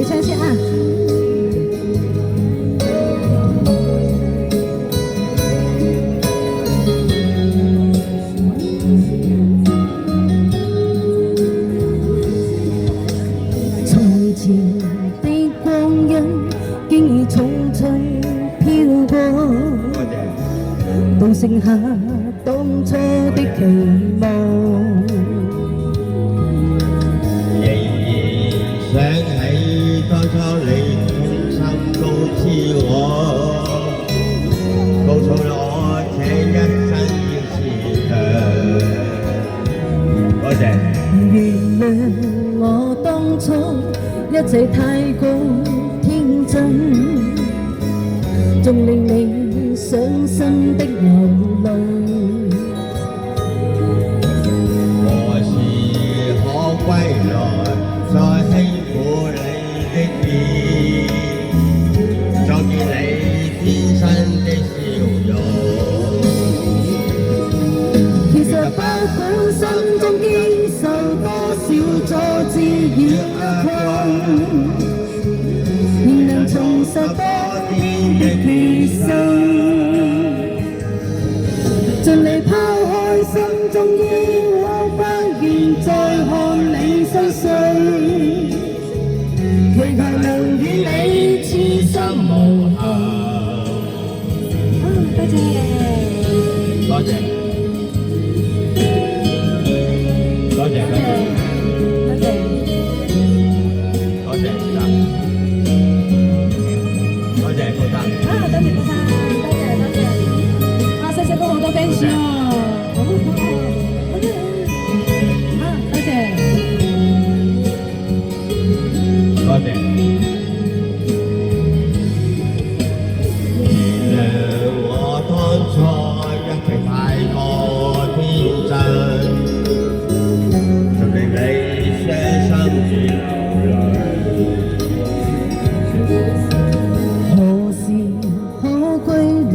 别相信啊。從前的光陰經已匆匆飄過，都剩下當初的期望。想起當初你衷心告知我，告訴我這一生要堅強。多謝。原諒我當初一切太過天真，縱令你傷心的流淚。何時可歸來？再輕撫你的面，再見你天生的笑容。其實不管心中經受多少挫折與厄困，仍能重拾當天的決心。盡力拋開心中抑鬱，不願再看你心碎。期盼能與你痴心無憾。多謝，多謝，多謝，多謝，多謝，多謝，多謝，多謝，多謝，高生。多謝高生，多謝。細細個好多 fans 啊！多謝。多謝。原諒我當初一直太過天真，就令你傷心與流淚。何時可歸來，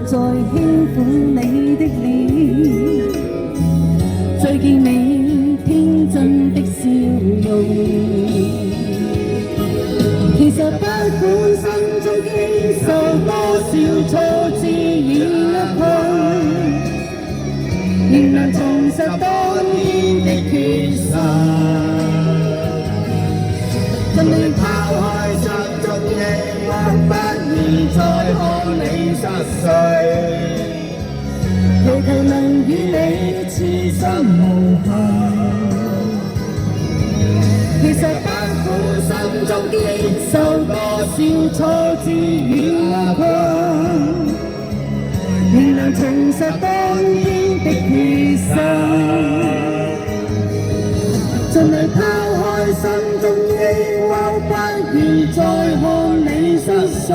再輕撫你的臉，再見你天真的笑容。其實不管心中經受多少挫折與厄困，仍能重拾當天的決心。盡力拋開心中抑鬱，不願再看你失碎。祈求能與你痴心無憾。其實不管心中經受多少挫折與厄困，仍能重拾當天的決心。盡力拋開心中抑鬱，不願再看你失碎。